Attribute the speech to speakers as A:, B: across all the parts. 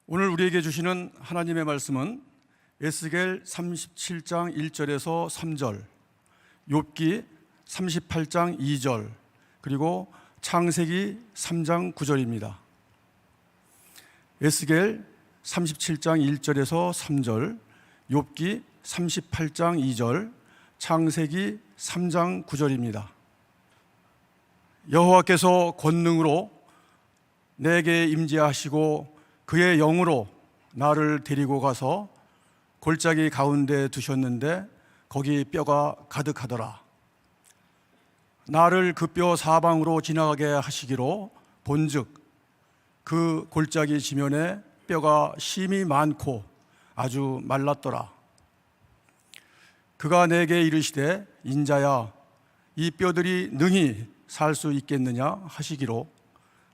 A: 오늘 우리에게 주시는 하나님의 말씀은 에스겔 37장 1절에서 3절, 욥기 38장 2절, 그리고 창세기 3장 9절입니다. 에스겔 37장 1절에서 3절, 욥기 38장 2절, 창세기 3장 9절입니다. 여호와께서 권능으로 내게 임재하시고 그의 영으로 나를 데리고 가서 골짜기 가운데 두셨는데 거기 뼈가 가득하더라. 나를 그 뼈 사방으로 지나가게 하시기로 본즉 그 골짜기 지면에 뼈가 심이 많고 아주 말랐더라. 그가 내게 이르시되 인자야 이 뼈들이 능히 살 수 있겠느냐 하시기로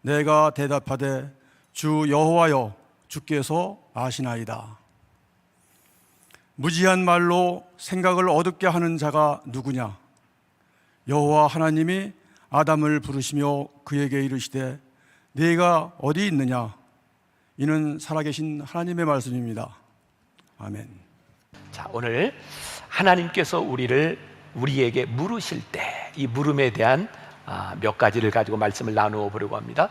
A: 내가 대답하되 주 여호와여 주께서 아시나이다. 무지한 말로 생각을 어둡게 하는 자가 누구냐? 여호와 하나님이 아담을 부르시며 그에게 이르시되 네가 어디 있느냐? 이는 살아계신 하나님의 말씀입니다. 아멘.
B: 자, 오늘 하나님께서 우리에게 물으실 때 이 물음에 대한 몇 가지를 가지고 말씀을 나누어 보려고 합니다.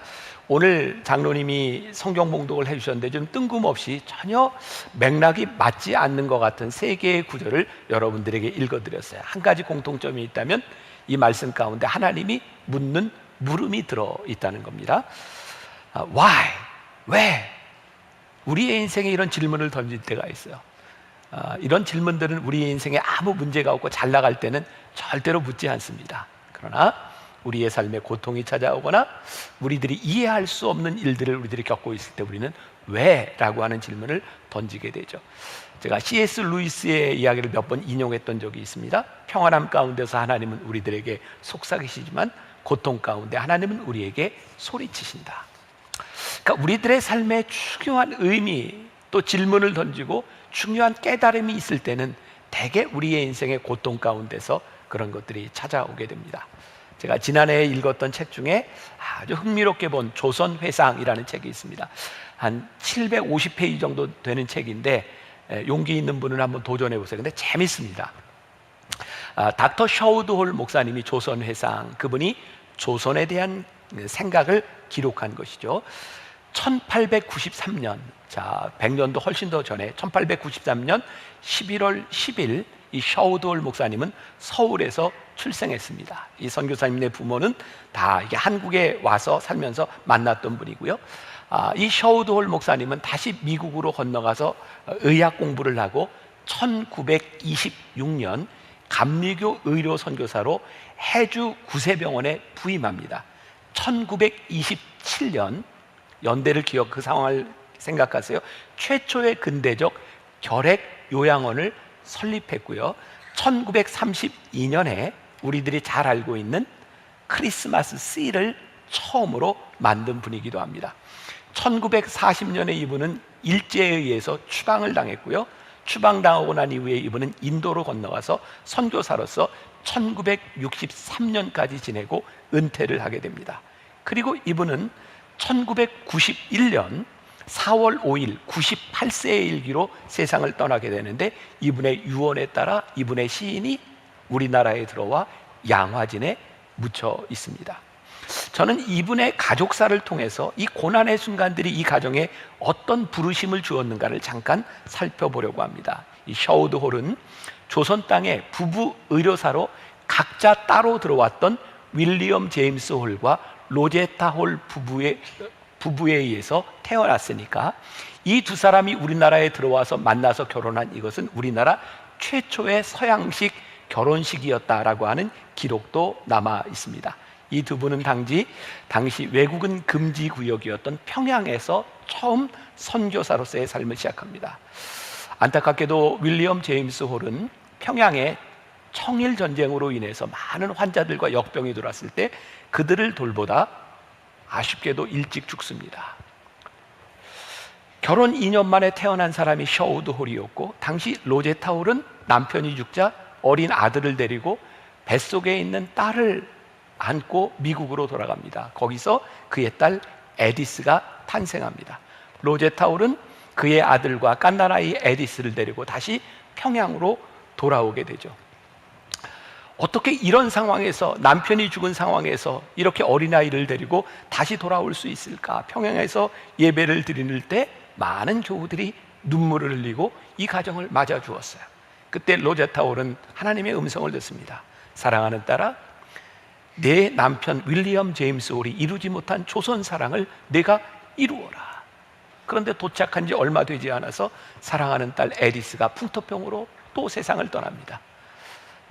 B: 오늘 장로님이 성경 봉독을 해주셨는데 좀 뜬금없이 전혀 맥락이 맞지 않는 것 같은 세 개의 구절을 여러분들에게 읽어드렸어요. 한 가지 공통점이 있다면 이 말씀 가운데 하나님이 묻는 물음이 들어있다는 겁니다. Why? 왜? 우리의 인생에 이런 질문을 던질 때가 있어요. 이런 질문들은 우리의 인생에 아무 문제가 없고 잘 나갈 때는 절대로 묻지 않습니다. 그러나 우리의 삶에 고통이 찾아오거나 우리들이 이해할 수 없는 일들을 우리들이 겪고 있을 때 우리는 왜? 라고 하는 질문을 던지게 되죠. 제가 C.S. 루이스의 이야기를 몇 번 인용했던 적이 있습니다. 평안함 가운데서 하나님은 우리들에게 속삭이시지만 고통 가운데 하나님은 우리에게 소리치신다. 그러니까 우리들의 삶에 중요한 의미 또 질문을 던지고 중요한 깨달음이 있을 때는 대개 우리의 인생의 고통 가운데서 그런 것들이 찾아오게 됩니다. 제가 지난해에 읽었던 책 중에 아주 흥미롭게 본 조선회상이라는 책이 있습니다. 한 750페이지 정도 되는 책인데 용기 있는 분은 한번 도전해 보세요. 근데 재밌습니다. 닥터 셔우드홀 목사님이 조선회상, 그분이 조선에 대한 생각을 기록한 것이죠. 1893년, 자 100년도 훨씬 더 전에 1893년 11월 10일 이 셔우드홀 목사님은 서울에서 출생했습니다. 이 선교사님의 부모는 다 이게 한국에 와서 살면서 만났던 분이고요. 이 셔우드홀 목사님은 다시 미국으로 건너가서 의학 공부를 하고 1926년 감리교 의료 선교사로 해주 구세병원에 부임합니다. 1927년 연대를 그 상황을 생각하세요. 최초의 근대적 결핵 요양원을 설립했고요. 1932년에 우리들이 잘 알고 있는 크리스마스 씨를 처음으로 만든 분이기도 합니다. 1940년에 이분은 일제에 의해서 추방을 당했고요. 추방당하고 난 이후에 이분은 인도로 건너가서 선교사로서 1963년까지 지내고 은퇴를 하게 됩니다. 그리고 이분은 1991년 4월 5일 98세의 일기로 세상을 떠나게 되는데 이분의 유언에 따라 이분의 시인이 우리나라에 들어와 양화진에 묻혀 있습니다. 저는 이분의 가족사를 통해서 이 고난의 순간들이 이 가정에 어떤 부르심을 주었는가를 잠깐 살펴보려고 합니다. 이 셔우드홀은 조선 땅에 부부 의료사로 각자 따로 들어왔던 윌리엄 제임스 홀과 로제타 홀 부부에 의해서 태어났으니까 이 두 사람이 우리나라에 들어와서 만나서 결혼한 이것은 우리나라 최초의 서양식 결혼식이었다라고 하는 기록도 남아 있습니다. 이 두 분은 당시 외국인 금지 구역이었던 평양에서 처음 선교사로서의 삶을 시작합니다. 안타깝게도 윌리엄 제임스 홀은 평양에 청일 전쟁으로 인해서 많은 환자들과 역병이 들어왔을 때 그들을 돌보다 아쉽게도 일찍 죽습니다. 결혼 2년 만에 태어난 사람이 셔우드홀이었고 당시 로제타 홀은 남편이 죽자 어린 아들을 데리고 뱃속에 있는 딸을 안고 미국으로 돌아갑니다. 거기서 그의 딸 에디스가 탄생합니다. 로제타 홀은 그의 아들과 깐나라이 에디스를 데리고 다시 평양으로 돌아오게 되죠. 어떻게 이런 상황에서, 남편이 죽은 상황에서 이렇게 어린아이를 데리고 다시 돌아올 수 있을까? 평양에서 예배를 드리는 때 많은 교우들이 눈물을 흘리고 이 가정을 맞아 주었어요. 그때 로제타 홀은 하나님의 음성을 듣습니다. 사랑하는 딸아, 내 남편 윌리엄 제임스 홀이 이루지 못한 조선 사랑을 내가 이루어라. 그런데 도착한 지 얼마 되지 않아서 사랑하는 딸 에디스가 풍토병으로 또 세상을 떠납니다.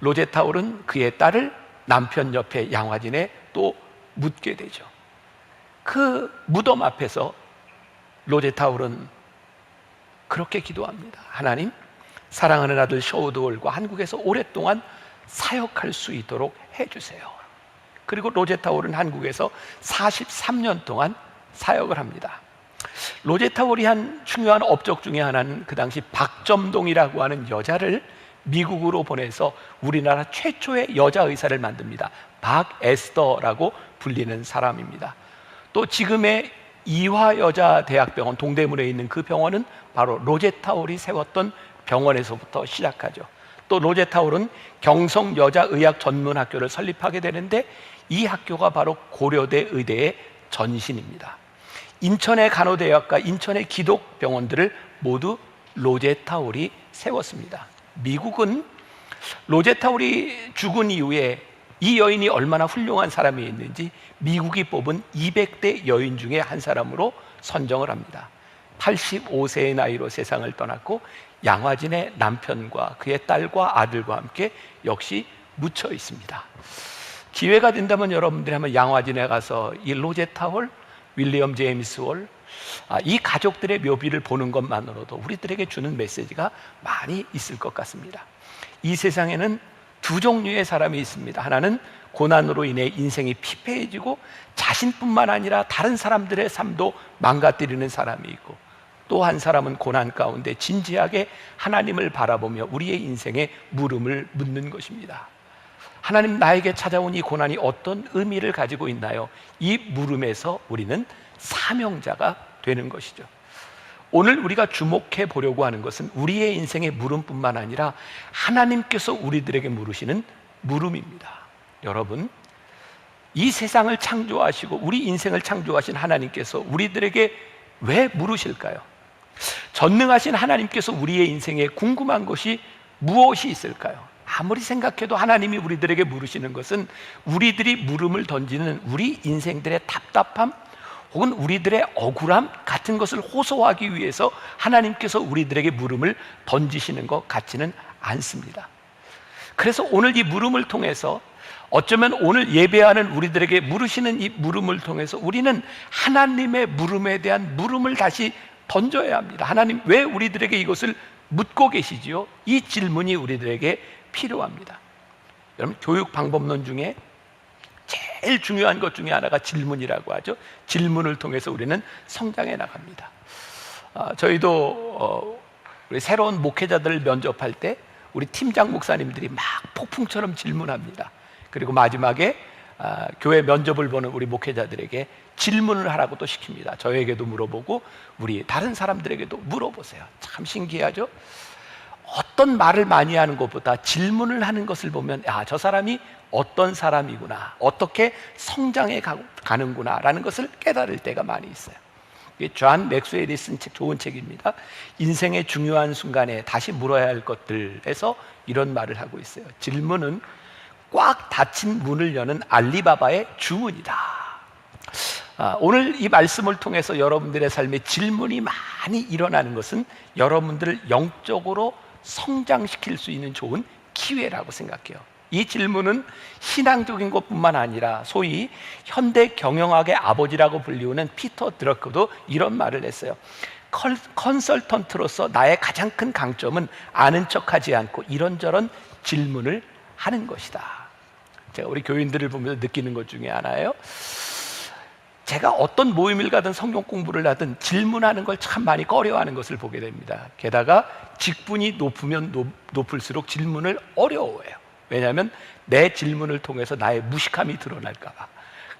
B: 로제타 홀은 그의 딸을 남편 옆에 양화진에 또 묻게 되죠. 그 무덤 앞에서 로제타 홀은 그렇게 기도합니다. 하나님, 사랑하는 아들 셔우드 홀과 한국에서 오랫동안 사역할 수 있도록 해주세요. 그리고 로제타 홀은 한국에서 43년 동안 사역을 합니다. 로제타 홀이 한 중요한 업적 중에 하나는 그 당시 박점동이라고 하는 여자를 미국으로 보내서 우리나라 최초의 여자 의사를 만듭니다. 박에스더라고 불리는 사람입니다. 또 지금의 이화여자대학병원, 동대문에 있는 그 병원은 바로 로제타 홀이 세웠던 병원에서부터 시작하죠. 또 로제타 홀은 경성여자의학전문학교를 설립하게 되는데 이 학교가 바로 고려대 의대의 전신입니다. 인천의 간호대학과 인천의 기독병원들을 모두 로제타 홀이 세웠습니다. 미국은 로제타 홀이 죽은 이후에 이 여인이 얼마나 훌륭한 사람이 있는지 미국이 뽑은 200대 여인 중에 한 사람으로 선정을 합니다. 85세의 나이로 세상을 떠났고 양화진의 남편과 그의 딸과 아들과 함께 역시 묻혀 있습니다. 기회가 된다면 여러분들이 한번 양화진에 가서 이 로제타 홀, 윌리엄 제임스 홀, 이 가족들의 묘비를 보는 것만으로도 우리들에게 주는 메시지가 많이 있을 것 같습니다. 이 세상에는 두 종류의 사람이 있습니다. 하나는 고난으로 인해 인생이 피폐해지고 자신뿐만 아니라 다른 사람들의 삶도 망가뜨리는 사람이 있고, 또 한 사람은 고난 가운데 진지하게 하나님을 바라보며 우리의 인생에 물음을 묻는 것입니다. 하나님, 나에게 찾아온 이 고난이 어떤 의미를 가지고 있나요? 이 물음에서 우리는 사명자가 되는 것이죠. 오늘 우리가 주목해 보려고 하는 것은 우리의 인생의 물음뿐만 아니라 하나님께서 우리들에게 물으시는 물음입니다. 여러분, 이 세상을 창조하시고 우리 인생을 창조하신 하나님께서 우리들에게 왜 물으실까요? 전능하신 하나님께서 우리의 인생에 궁금한 것이 무엇이 있을까요? 아무리 생각해도 하나님이 우리들에게 물으시는 것은 우리들이 물음을 던지는 우리 인생들의 답답함 혹은 우리들의 억울함 같은 것을 호소하기 위해서 하나님께서 우리들에게 물음을 던지시는 것 같지는 않습니다. 그래서 오늘 이 물음을 통해서, 어쩌면 오늘 예배하는 우리들에게 물으시는 이 물음을 통해서 우리는 하나님의 물음에 대한 물음을 다시 던져야 합니다. 하나님, 왜 우리들에게 이것을 묻고 계시지요? 이 질문이 우리들에게 필요합니다. 여러분, 교육 방법론 중에 제일 중요한 것 중에 하나가 질문이라고 하죠. 질문을 통해서 우리는 성장해 나갑니다. 저희도 우리 새로운 목회자들을 면접할 때 우리 팀장 목사님들이 막 폭풍처럼 질문합니다. 그리고 마지막에 교회 면접을 보는 우리 목회자들에게 질문을 하라고 또 시킵니다. 저에게도 물어보고 우리 다른 사람들에게도 물어보세요. 참 신기하죠? 어떤 말을 많이 하는 것보다 질문을 하는 것을 보면, 저 사람이 어떤 사람이구나, 어떻게 성장해 가는구나 라는 것을 깨달을 때가 많이 있어요. 이게 존 맥스웰이 쓴 책, 좋은 책입니다. 인생의 중요한 순간에 다시 물어야 할 것들에서 이런 말을 하고 있어요. 질문은 꽉 닫힌 문을 여는 알리바바의 주문이다. 오늘 이 말씀을 통해서 여러분들의 삶에 질문이 많이 일어나는 것은 여러분들을 영적으로 성장시킬 수 있는 좋은 기회라고 생각해요. 이 질문은 신앙적인 것뿐만 아니라 소위 현대 경영학의 아버지라고 불리우는 피터 드러커도 이런 말을 했어요. 컨설턴트로서 나의 가장 큰 강점은 아는 척하지 않고 이런저런 질문을 하는 것이다. 제가 우리 교인들을 보면서 느끼는 것 중에 하나예요. 제가 어떤 모임을 가든 성경 공부를 하든 질문하는 걸 참 많이 꺼려하는 것을 보게 됩니다. 게다가 직분이 높으면 높을수록 질문을 어려워해요. 왜냐하면 내 질문을 통해서 나의 무식함이 드러날까 봐.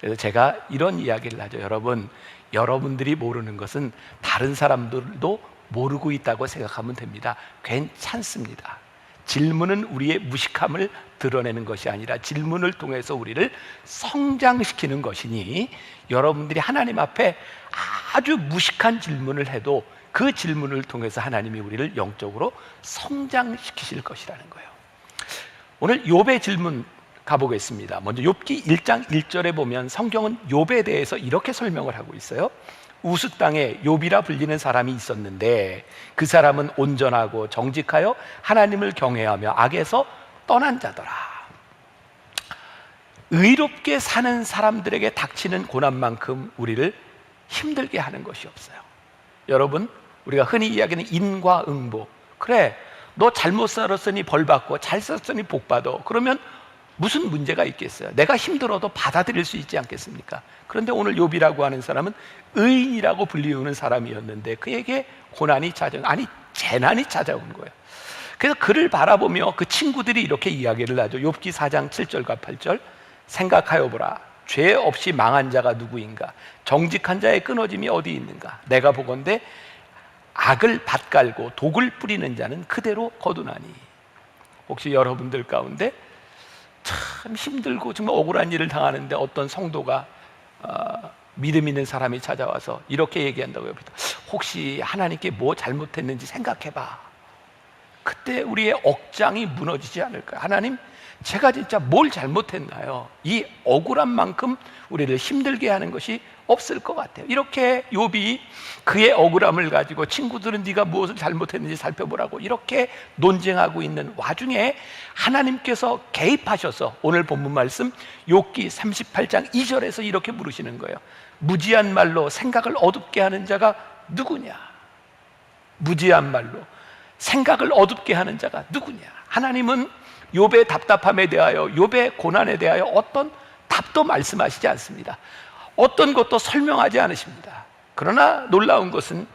B: 그래서 제가 이런 이야기를 하죠. 여러분, 여러분들이 모르는 것은 다른 사람들도 모르고 있다고 생각하면 됩니다. 괜찮습니다. 질문은 우리의 무식함을 드러내는 것이 아니라 질문을 통해서 우리를 성장시키는 것이니, 여러분들이 하나님 앞에 아주 무식한 질문을 해도 그 질문을 통해서 하나님이 우리를 영적으로 성장시키실 것이라는 거예요. 오늘 욥의 질문 가보겠습니다. 먼저 욥기 1장 1절에 보면 성경은 욥에 대해서 이렇게 설명을 하고 있어요. 우스 땅에 욥이라 불리는 사람이 있었는데 그 사람은 온전하고 정직하여 하나님을 경외하며 악에서 떠난 자더라. 의롭게 사는 사람들에게 닥치는 고난만큼 우리를 힘들게 하는 것이 없어요. 여러분, 우리가 흔히 이야기하는 인과응보, 그래 너 잘못 살았으니 벌 받고 잘 살았으니 복 받아, 그러면 무슨 문제가 있겠어요? 내가 힘들어도 받아들일 수 있지 않겠습니까? 그런데 오늘 욥이라고 하는 사람은 의인이라고 불리우는 사람이었는데 그에게 고난이 찾아온, 아니 재난이 찾아온 거예요. 그래서 그를 바라보며 그 친구들이 이렇게 이야기를 하죠. 욥기 4장 7절과 8절. 생각하여 보라, 죄 없이 망한 자가 누구인가? 정직한 자의 끊어짐이 어디 있는가? 내가 보건대 악을 밭갈고 독을 뿌리는 자는 그대로 거두나니. 혹시 여러분들 가운데 참 힘들고 정말 억울한 일을 당하는데 어떤 성도가 믿음 있는 사람이 찾아와서 이렇게 얘기한다고요. 혹시 하나님께 뭐 잘못했는지 생각해봐. 그때 우리의 억장이 무너지지 않을까요? 하나님, 제가 진짜 뭘 잘못했나요? 이 억울한 만큼 우리를 힘들게 하는 것이 없을 것 같아요. 이렇게 욥이 그의 억울함을 가지고 친구들은 네가 무엇을 잘못했는지 살펴보라고 이렇게 논쟁하고 있는 와중에 하나님께서 개입하셔서 오늘 본문 말씀 욥기 38장 2절에서 이렇게 물으시는 거예요. 무지한 말로 생각을 어둡게 하는 자가 누구냐? 무지한 말로 생각을 어둡게 하는 자가 누구냐? 하나님은 욥의 답답함에 대하여, 욥의 고난에 대하여 어떤 답도 말씀하시지 않습니다. 어떤 것도 설명하지 않으십니다. 그러나 놀라운 것은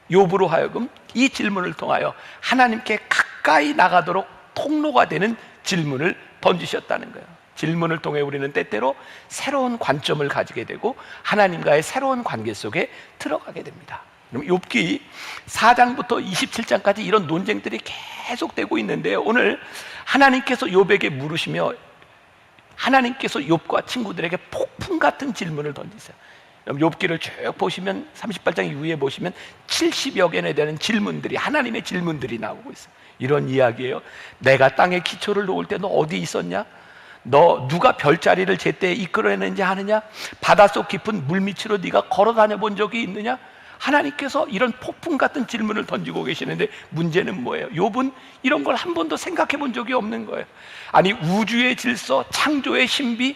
B: 욥으로 하여금 이 질문을 통하여 하나님께 가까이 나가도록 통로가 되는 질문을 던지셨다는 거예요. 질문을 통해 우리는 때때로 새로운 관점을 가지게 되고 하나님과의 새로운 관계 속에 들어가게 됩니다. 그럼 욥기 4장부터 27장까지 이런 논쟁들이 계속되고 있는데요, 오늘 하나님께서 욥에게 물으시며 하나님께서 욥과 친구들에게 폭풍 같은 질문을 던지세요. 욥기를 쭉 보시면 38장 이후에 보시면 70여 개에 되는 질문들이, 하나님의 질문들이 나오고 있어요. 이런 이야기예요. 내가 땅에 기초를 놓을 때 너 어디 있었냐? 너 누가 별자리를 제때 이끌어내는지 아느냐? 바닷속 깊은 물밑으로 네가 걸어 다녀 본 적이 있느냐? 하나님께서 이런 폭풍 같은 질문을 던지고 계시는데 문제는 뭐예요? 욥은 이런 걸 한 번도 생각해 본 적이 없는 거예요. 아니, 우주의 질서, 창조의 신비,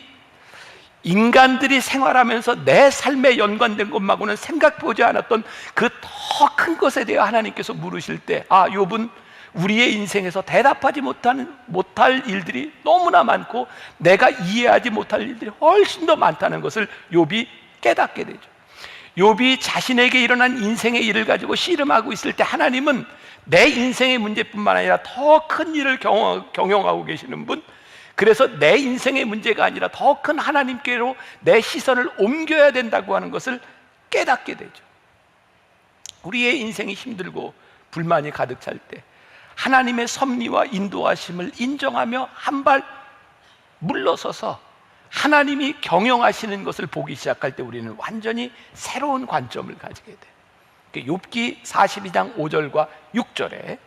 B: 인간들이 생활하면서 내 삶에 연관된 것만고는 생각보지 않았던 그 더 큰 것에 대해 하나님께서 물으실 때, 욥은 우리의 인생에서 대답하지 못할 일들이 너무나 많고 내가 이해하지 못할 일들이 훨씬 더 많다는 것을 욥이 깨닫게 되죠. 욥이 자신에게 일어난 인생의 일을 가지고 씨름하고 있을 때 하나님은 내 인생의 문제뿐만 아니라 더 큰 일을 경영하고 계시는 분, 그래서 내 인생의 문제가 아니라 더 큰 하나님께로 내 시선을 옮겨야 된다고 하는 것을 깨닫게 되죠. 우리의 인생이 힘들고 불만이 가득 찰 때 하나님의 섭리와 인도하심을 인정하며 한 발 물러서서 하나님이 경영하시는 것을 보기 시작할 때 우리는 완전히 새로운 관점을 가지게 돼요. 욥기 42장 5절과 6절에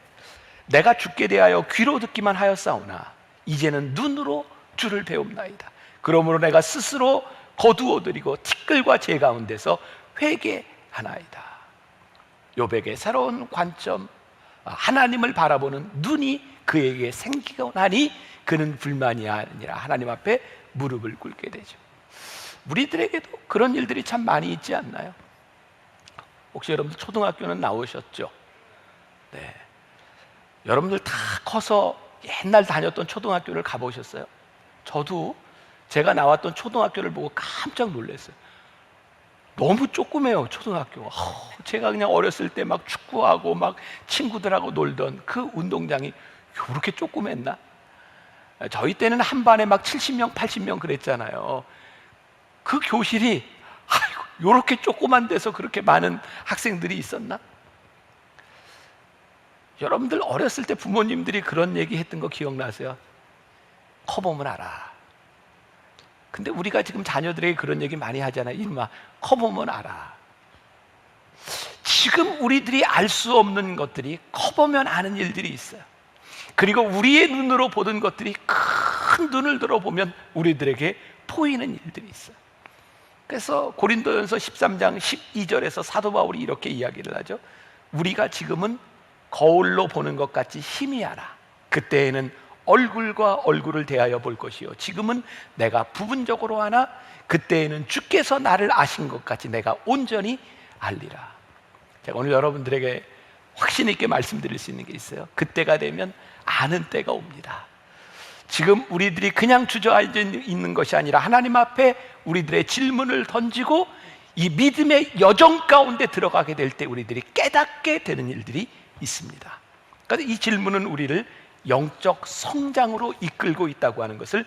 B: 내가 주께 대하여 귀로 듣기만 하였사오나 이제는 눈으로 주를 배웁나이다. 그러므로 내가 스스로 거두어드리고 티끌과 재 가운데서 회개하나이다. 욥에게 새로운 관점, 하나님을 바라보는 눈이 그에게 생기고 나니 그는 불만이 아니라 하나님 앞에 무릎을 꿇게 되죠. 우리들에게도 그런 일들이 참 많이 있지 않나요? 혹시 여러분들 초등학교는 나오셨죠? 네. 여러분들 다 커서 옛날 다녔던 초등학교를 가보셨어요? 저도 제가 나왔던 초등학교를 보고 깜짝 놀랐어요. 너무 조그매요, 초등학교가. 제가 그냥 어렸을 때 막 축구하고 막 친구들하고 놀던 그 운동장이 이렇게 조그맸나? 저희 때는 한 반에 막 70명, 80명 그랬잖아요. 그 교실이 이렇게 조그만 데서 그렇게 많은 학생들이 있었나? 여러분들 어렸을 때 부모님들이 그런 얘기 했던 거 기억나세요? 커보면 알아. 근데 우리가 지금 자녀들에게 그런 얘기 많이 하잖아요. 이놈아, 커보면 알아. 지금 우리들이 알 수 없는 것들이 커보면 아는 일들이 있어요. 그리고 우리의 눈으로 보던 것들이 큰 눈을 들어보면 우리들에게 보이는 일들이 있어요. 그래서 고린도전서 13장 12절에서 사도 바울이 이렇게 이야기를 하죠. 우리가 지금은 거울로 보는 것 같이 희미하라. 그때에는 얼굴과 얼굴을 대하여 볼 것이요, 지금은 내가 부분적으로 하나 그때에는 주께서 나를 아신 것 같이 내가 온전히 알리라. 제가 오늘 여러분들에게 확신 있게 말씀드릴 수 있는 게 있어요. 그때가 되면 아는 때가 옵니다. 지금 우리들이 그냥 주저앉아 있는 것이 아니라 하나님 앞에 우리들의 질문을 던지고 이 믿음의 여정 가운데 들어가게 될 때 우리들이 깨닫게 되는 일들이 있습니다. 그러니까 이 질문은 우리를 영적 성장으로 이끌고 있다고 하는 것을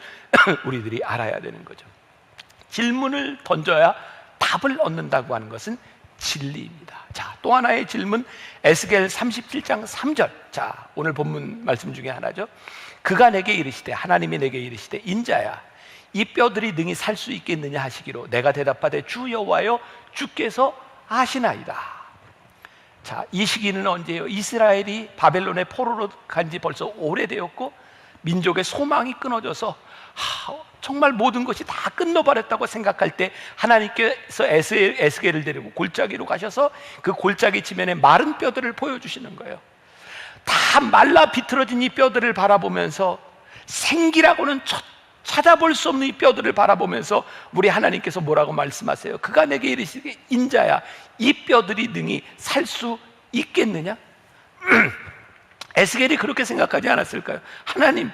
B: 우리들이 알아야 되는 거죠. 질문을 던져야 답을 얻는다고 하는 것은 진리입니다. 자, 또 하나의 질문, 에스겔 37장 3절. 자, 오늘 본문 말씀 중에 하나죠. 그가 내게 이르시되, 하나님이 내게 이르시되, 인자야, 이 뼈들이 능히 살 수 있겠느냐 하시기로 내가 대답하되 주 여호와여, 주께서 아시나이다. 자, 이 시기는 언제예요? 이스라엘이 바벨론의 포로로 간 지 벌써 오래되었고 민족의 소망이 끊어져서 정말 모든 것이 다 끝나버렸다고 생각할 때 하나님께서 에스겔을 데리고 골짜기로 가셔서 그 골짜기 지면에 마른 뼈들을 보여주시는 거예요. 다 말라 비틀어진 이 뼈들을 바라보면서, 생기라고는 찾아볼 수 없는 이 뼈들을 바라보면서 우리 하나님께서 뭐라고 말씀하세요? 그가 내게 이르시되, 인자야, 이 뼈들이 능히 살 수 있겠느냐? 에스겔이 그렇게 생각하지 않았을까요? 하나님,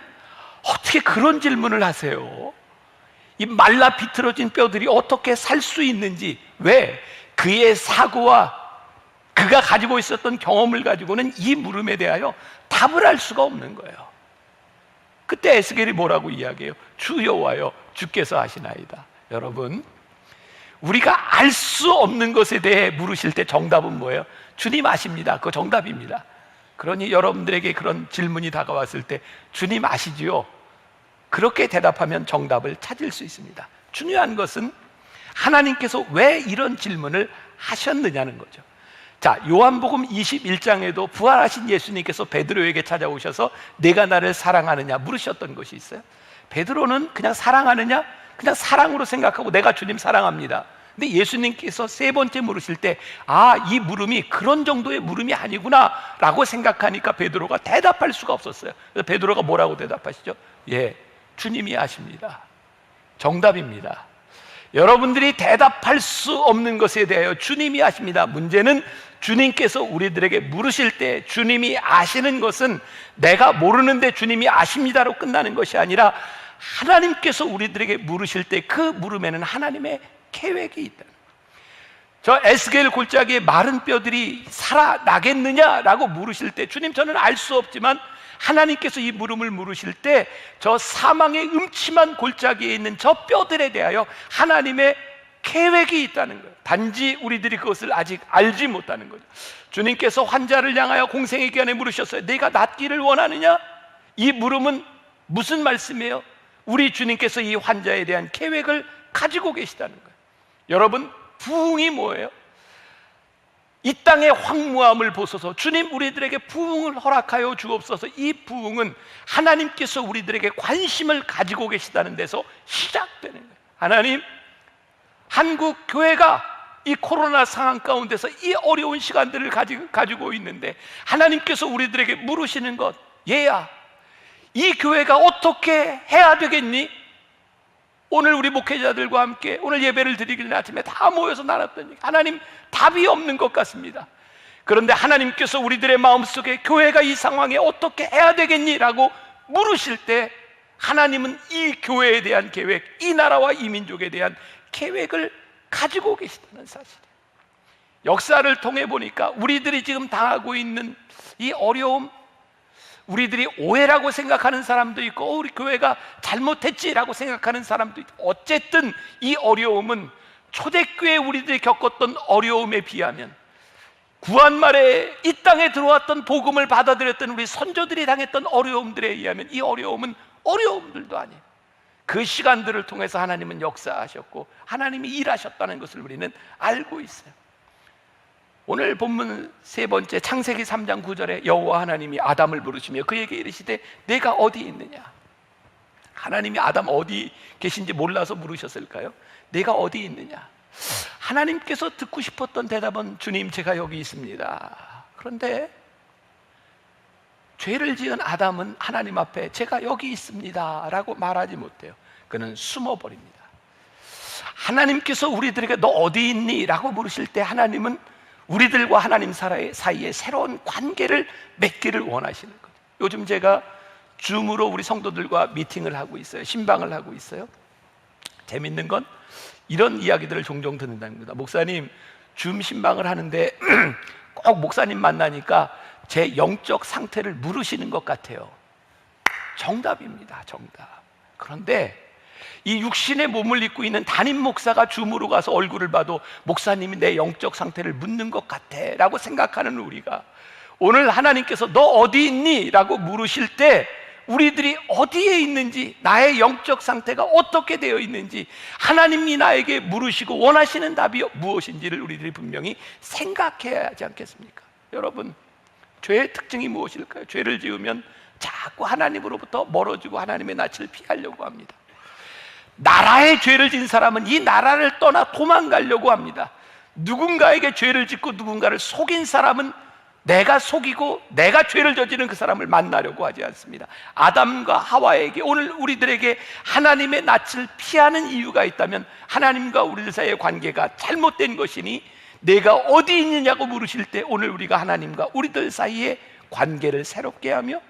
B: 어떻게 그런 질문을 하세요? 이 말라 비틀어진 뼈들이 어떻게 살 수 있는지. 왜? 그의 사고와 그가 가지고 있었던 경험을 가지고는 이 물음에 대하여 답을 할 수가 없는 거예요. 그때 에스겔이 뭐라고 이야기해요? 주 여호와여, 주께서 아시나이다. 여러분, 우리가 알 수 없는 것에 대해 물으실 때 정답은 뭐예요? 주님 아십니다. 그거 정답입니다. 그러니 여러분들에게 그런 질문이 다가왔을 때 주님 아시지요? 그렇게 대답하면 정답을 찾을 수 있습니다. 중요한 것은 하나님께서 왜 이런 질문을 하셨느냐는 거죠. 자, 요한복음 21장에도 부활하신 예수님께서 베드로에게 찾아오셔서 내가 나를 사랑하느냐 물으셨던 것이 있어요. 베드로는 그냥 사랑하느냐? 그냥 사랑으로 생각하고 내가 주님 사랑합니다. 근데 예수님께서 세 번째 물으실 때, 이 물음이 그런 정도의 물음이 아니구나 라고 생각하니까 베드로가 대답할 수가 없었어요. 그래서 베드로가 뭐라고 대답하시죠? 예, 주님이 아십니다. 정답입니다. 여러분들이 대답할 수 없는 것에 대하여 주님이 아십니다. 문제는 주님께서 우리들에게 물으실 때 주님이 아시는 것은 내가 모르는데 주님이 아십니다로 끝나는 것이 아니라 하나님께서 우리들에게 물으실 때 그 물음에는 하나님의 계획이 있다. 저 에스겔 골짜기에 마른 뼈들이 살아나겠느냐라고 물으실 때, 주님 저는 알 수 없지만 하나님께서 이 물음을 물으실 때 저 사망의 음침한 골짜기에 있는 저 뼈들에 대하여 하나님의 계획이 있다는 거예요. 단지 우리들이 그것을 아직 알지 못하는 거죠. 주님께서 환자를 향하여 공생의 기간에 물으셨어요. 네가 낫기를 원하느냐? 이 물음은 무슨 말씀이에요? 우리 주님께서 이 환자에 대한 계획을 가지고 계시다는 거예요. 여러분, 부흥이 뭐예요? 이 땅의 황무함을 보소서. 주님 우리들에게 부흥을 허락하여 주옵소서. 이 부흥은 하나님께서 우리들에게 관심을 가지고 계시다는 데서 시작되는 거예요. 하나님, 한국 교회가 이 코로나 상황 가운데서 이 어려운 시간들을 가지고 있는데 하나님께서 우리들에게 물으시는 것, 얘야, 이 교회가 어떻게 해야 되겠니? 오늘 우리 목회자들과 함께 오늘 예배를 드리기 전에 아침에 다 모여서 나눴더니 하나님, 답이 없는 것 같습니다. 그런데 하나님께서 우리들의 마음속에 교회가 이 상황에 어떻게 해야 되겠니? 라고 물으실 때 하나님은 이 교회에 대한 계획, 이 나라와 이 민족에 대한 계획을 가지고 계시다는 사실이에요. 역사를 통해 보니까 우리들이 지금 당하고 있는 이 어려움, 우리들이 오해라고 생각하는 사람도 있고 우리 교회가 잘못했지라고 생각하는 사람도 있고, 어쨌든 이 어려움은 초대교회 우리들이 겪었던 어려움에 비하면 구한 말에 이 땅에 들어왔던 복음을 받아들였던 우리 선조들이 당했던 어려움들에 의하면 이 어려움은 어려움들도 아니에요. 그 시간들을 통해서 하나님은 역사하셨고 하나님이 일하셨다는 것을 우리는 알고 있어요. 오늘 본문 세 번째 창세기 3장 9절에 여호와 하나님이 아담을 부르시며 그에게 이르시되 내가 어디 있느냐. 하나님이 아담 어디 계신지 몰라서 물으셨을까요? 내가 어디 있느냐. 하나님께서 듣고 싶었던 대답은 주님 제가 여기 있습니다. 그런데 죄를 지은 아담은 하나님 앞에 제가 여기 있습니다 라고 말하지 못해요. 그는 숨어버립니다. 하나님께서 우리들에게 너 어디 있니? 라고 물으실 때 하나님은 우리들과 하나님 사이에 새로운 관계를 맺기를 원하시는 거예요. 요즘 제가 줌으로 우리 성도들과 미팅을 하고 있어요. 신방을 하고 있어요. 재밌는 건 이런 이야기들을 종종 듣는다는 겁니다. 목사님, 줌 신방을 하는데 꼭 목사님 만나니까 제 영적 상태를 물으시는 것 같아요. 정답입니다. 정답. 그런데 이 육신의 몸을 입고 있는 담임 목사가 줌으로 가서 얼굴을 봐도 목사님이 내 영적 상태를 묻는 것 같아 라고 생각하는 우리가 오늘 하나님께서 너 어디 있니? 라고 물으실 때 우리들이 어디에 있는지, 나의 영적 상태가 어떻게 되어 있는지 하나님이 나에게 물으시고 원하시는 답이 무엇인지를 우리들이 분명히 생각해야 하지 않겠습니까? 여러분, 죄의 특징이 무엇일까요? 죄를 지으면 자꾸 하나님으로부터 멀어지고 하나님의 낯을 피하려고 합니다. 나라의 죄를 진 사람은 이 나라를 떠나 도망가려고 합니다. 누군가에게 죄를 짓고 누군가를 속인 사람은 내가 속이고 내가 죄를 저지른 그 사람을 만나려고 하지 않습니다. 아담과 하와에게 오늘 우리들에게 하나님의 낯을 피하는 이유가 있다면 하나님과 우리들 사이의 관계가 잘못된 것이니 내가 어디 있느냐고 물으실 때 오늘 우리가 하나님과 우리들 사이의 관계를 새롭게 하며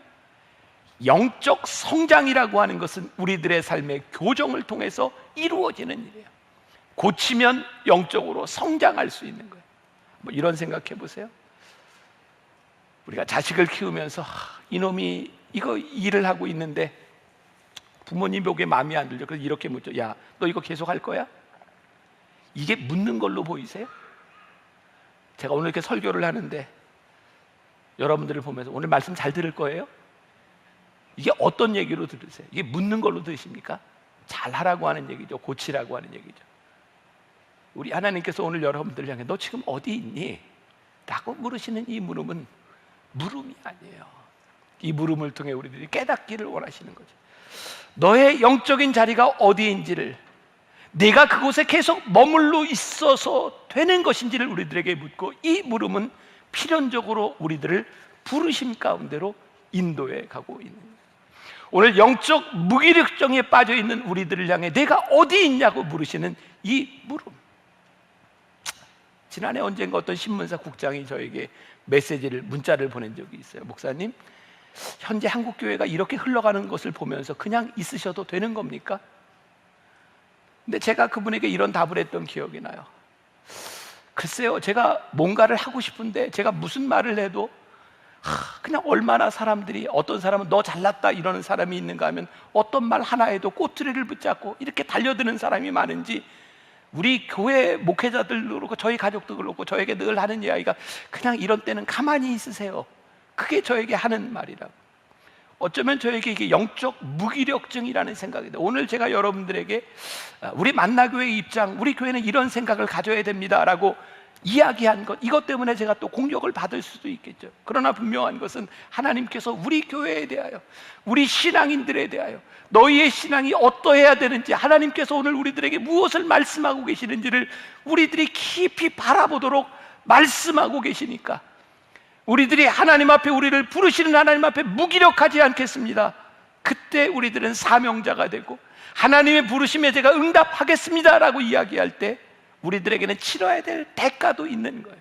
B: 영적 성장이라고 하는 것은 우리들의 삶의 교정을 통해서 이루어지는 일이에요. 고치면 영적으로 성장할 수 있는 거예요. 뭐 이런 생각해 보세요. 우리가 자식을 키우면서 이놈이 이거 일을 하고 있는데 부모님 보기에 마음에 안 들죠. 그래서 이렇게 묻죠. 야, 너 이거 계속 할 거야? 이게 묻는 걸로 보이세요? 제가 오늘 이렇게 설교를 하는데 여러분들을 보면서 오늘 말씀 잘 들을 거예요? 이게 어떤 얘기로 들으세요? 이게 묻는 걸로 들으십니까? 잘하라고 하는 얘기죠. 고치라고 하는 얘기죠. 우리 하나님께서 오늘 여러분들을 향해 너 지금 어디 있니? 라고 물으시는 이 물음은 물음이 아니에요. 이 물음을 통해 우리들이 깨닫기를 원하시는 거죠. 너의 영적인 자리가 어디인지를, 네가 그곳에 계속 머물러 있어서 되는 것인지를 우리들에게 묻고, 이 물음은 필연적으로 우리들을 부르심 가운데로 인도해 가고 있는 거예요. 오늘 영적 무기력증에 빠져 있는 우리들을 향해 내가 어디 있냐고 물으시는 이 물음. 지난해 언젠가 어떤 신문사 국장이 저에게 문자를 보낸 적이 있어요. 목사님, 현재 한국교회가 이렇게 흘러가는 것을 보면서 그냥 있으셔도 되는 겁니까? 근데 제가 그분에게 이런 답을 했던 기억이 나요. 글쎄요, 제가 뭔가를 하고 싶은데 제가 무슨 말을 해도 그냥 얼마나 사람들이, 어떤 사람은 너 잘났다 이러는 사람이 있는가 하면 어떤 말 하나에도 꼬투리를 붙잡고 이렇게 달려드는 사람이 많은지, 우리 교회 목회자들도 그렇고 저희 가족도 그렇고 저에게 늘 하는 이야기가 그냥 이런 때는 가만히 있으세요. 그게 저에게 하는 말이라고. 어쩌면 저에게 이게 영적 무기력증이라는 생각이다. 오늘 제가 여러분들에게 우리 만나교회의 입장, 우리 교회는 이런 생각을 가져야 됩니다라고 이야기한 것, 이것 때문에 제가 또 공격을 받을 수도 있겠죠. 그러나 분명한 것은 하나님께서 우리 교회에 대하여, 우리 신앙인들에 대하여 너희의 신앙이 어떠해야 되는지, 하나님께서 오늘 우리들에게 무엇을 말씀하고 계시는지를 우리들이 깊이 바라보도록 말씀하고 계시니까 우리들이 하나님 앞에, 우리를 부르시는 하나님 앞에 무기력하지 않겠습니다. 그때 우리들은 사명자가 되고 하나님의 부르심에 제가 응답하겠습니다라고 이야기할 때 우리들에게는 치러야 될 대가도 있는 거예요.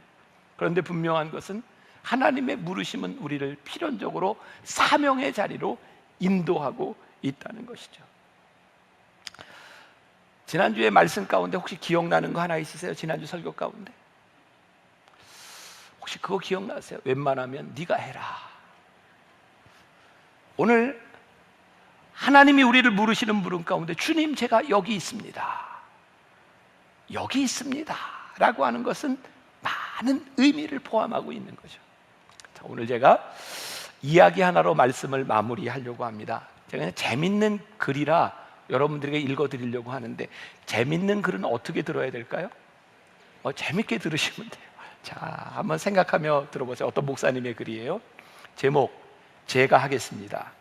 B: 그런데 분명한 것은 하나님의 부르심은 우리를 필연적으로 사명의 자리로 인도하고 있다는 것이죠. 지난주에 말씀 가운데 혹시 기억나는 거 하나 있으세요? 지난주 설교 가운데 혹시 그거 기억나세요? 웬만하면 네가 해라. 오늘 하나님이 우리를 부르시는 물음 가운데 주님, 제가 여기 있습니다, 여기 있습니다 라고 하는 것은 많은 의미를 포함하고 있는 거죠. 자, 오늘 제가 이야기 하나로 말씀을 마무리하려고 합니다. 제가 그냥 재밌는 글이라 여러분들에게 읽어드리려고 하는데, 재밌는 글은 어떻게 들어야 될까요? 재밌게 들으시면 돼요. 자, 한번 생각하며 들어보세요. 어떤 목사님의 글이에요. 제목, 제가 하겠습니다.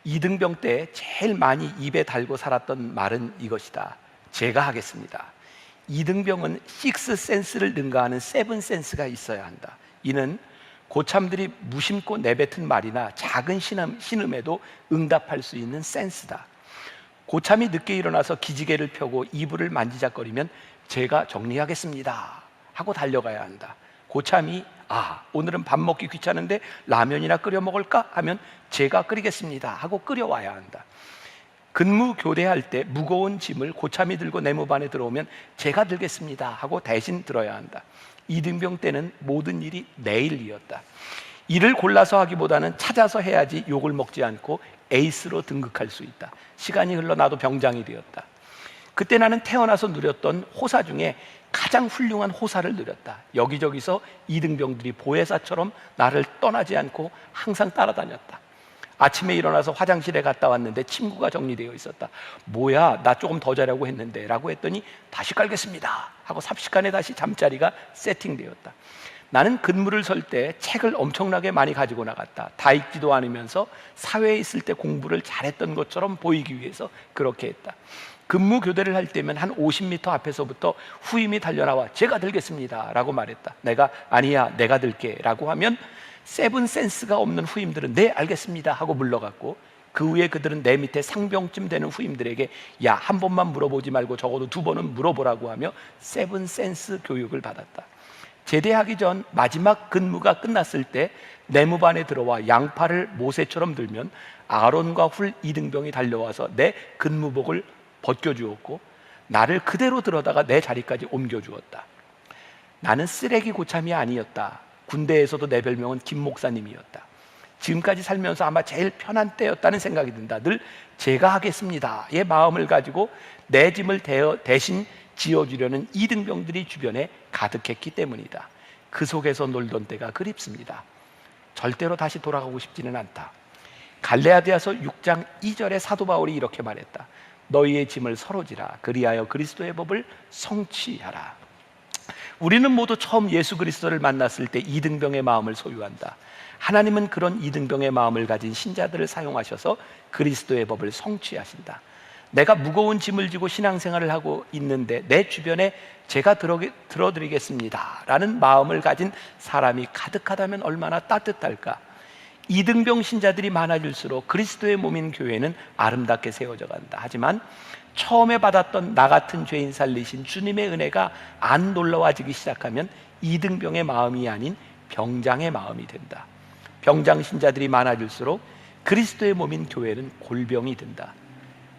B: 이등병 때 제일 많이 입에 달고 살았던 말은 이것이다. 제가 하겠습니다. 이등병은 식스 센스를 능가하는 세븐 센스가 있어야 한다. 이는 고참들이 무심코 내뱉은 말이나 작은 신음에도 응답할 수 있는 센스다. 고참이 늦게 일어나서 기지개를 펴고 이불을 만지작거리면 제가 정리하겠습니다 하고 달려가야 한다. 고참이 오늘은 밥 먹기 귀찮은데 라면이나 끓여 먹을까 하면 제가 끓이겠습니다 하고 끓여와야 한다. 근무 교대할 때 무거운 짐을 고참이 들고 내무반에 들어오면 제가 들겠습니다 하고 대신 들어야 한다. 이등병 때는 모든 일이 내 일이었다. 일을 골라서 하기보다는 찾아서 해야지 욕을 먹지 않고 에이스로 등극할 수 있다. 시간이 흘러 나도 병장이 되었다. 그때 나는 태어나서 누렸던 호사 중에 가장 훌륭한 호사를 누렸다. 여기저기서 이등병들이 보혜사처럼 나를 떠나지 않고 항상 따라다녔다. 아침에 일어나서 화장실에 갔다 왔는데 침구가 정리되어 있었다. 뭐야, 나 조금 더 자려고 했는데 라고 했더니 다시 깔겠습니다 하고 삽시간에 다시 잠자리가 세팅되었다. 나는 근무를 설 때 책을 엄청나게 많이 가지고 나갔다. 다 읽지도 않으면서 사회에 있을 때 공부를 잘했던 것처럼 보이기 위해서 그렇게 했다. 근무 교대를 할 때면 한 50m 앞에서부터 후임이 달려나와 제가 들겠습니다 라고 말했다. 내가 아니야 내가 들게 라고 하면 세븐 센스가 없는 후임들은 네 알겠습니다 하고 물러갔고, 그 후에 그들은 내 밑에 상병쯤 되는 후임들에게 야, 한 번만 물어보지 말고 적어도 2번은 물어보라고 하며 세븐 센스 교육을 받았다. 제대하기 전 마지막 근무가 끝났을 때 내무반에 들어와 양팔을 모세처럼 들면 아론과 훌 이등병이 달려와서 내 근무복을 벗겨주었고 나를 그대로 들어다가 내 자리까지 옮겨주었다. 나는 쓰레기 고참이 아니었다. 군대에서도 내 별명은 김 목사님이었다. 지금까지 살면서 아마 제일 편한 때였다는 생각이 든다. 늘 제가 하겠습니다의 마음을 가지고 내 짐을 대신 지어주려는 이등병들이 주변에 가득했기 때문이다. 그 속에서 놀던 때가 그립습니다. 절대로 다시 돌아가고 싶지는 않다. 갈레아디아서 6장 2절에 사도 바울이 이렇게 말했다. 너희의 짐을 서로 지라. 그리하여 그리스도의 법을 성취하라. 우리는 모두 처음 예수 그리스도를 만났을 때 이등병의 마음을 소유한다. 하나님은 그런 이등병의 마음을 가진 신자들을 사용하셔서 그리스도의 법을 성취하신다. 내가 무거운 짐을 지고 신앙생활을 하고 있는데 내 주변에 제가 들어드리겠습니다 라는 마음을 가진 사람이 가득하다면 얼마나 따뜻할까. 이등병 신자들이 많아질수록 그리스도의 몸인 교회는 아름답게 세워져 간다. 하지만 처음에 받았던 나 같은 죄인 살리신 주님의 은혜가 안 놀라워지기 시작하면 이등병의 마음이 아닌 병장의 마음이 된다. 병장 신자들이 많아질수록 그리스도의 몸인 교회는 골병이 된다.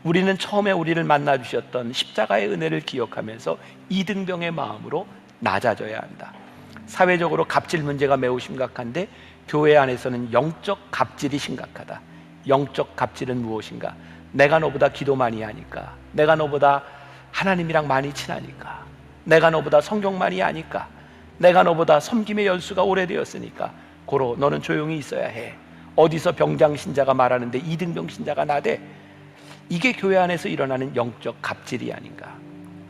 B: 우리는 처음에 우리를 만나주셨던 십자가의 은혜를 기억하면서 이등병의 마음으로 낮아져야 한다. 사회적으로 갑질 문제가 매우 심각한데 교회 안에서는 영적 갑질이 심각하다. 영적 갑질은 무엇인가? 내가 너보다 기도 많이 하니까, 내가 너보다 하나님이랑 많이 친하니까, 내가 너보다 성경 많이 아니까, 내가 너보다 섬김의 연수가 오래되었으니까 고로 너는 조용히 있어야 해. 어디서 병장 신자가 말하는데 이등병 신자가 나대. 이게 교회 안에서 일어나는 영적 갑질이 아닌가.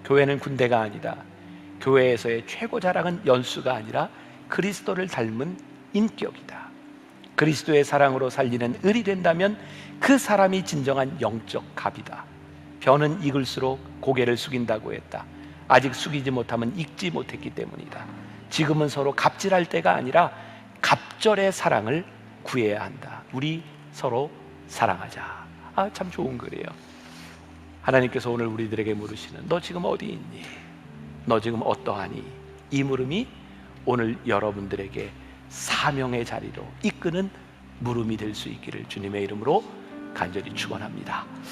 B: 교회는 군대가 아니다. 교회에서의 최고 자랑은 연수가 아니라 그리스도를 닮은 인격이다. 그리스도의 사랑으로 살리는 을이 된다면 그 사람이 진정한 영적 갑이다. 벼는 익을수록 고개를 숙인다고 했다. 아직 숙이지 못하면 익지 못했기 때문이다. 지금은 서로 갑질할 때가 아니라 갑절의 사랑을 구해야 한다. 우리 서로 사랑하자. 참 좋은 글이에요. 하나님께서 오늘 우리들에게 물으시는 너 지금 어디 있니? 너 지금 어떠하니? 이 물음이 오늘 여러분들에게 사명의 자리로 이끄는 물음이 될 수 있기를 주님의 이름으로 간절히 축원합니다.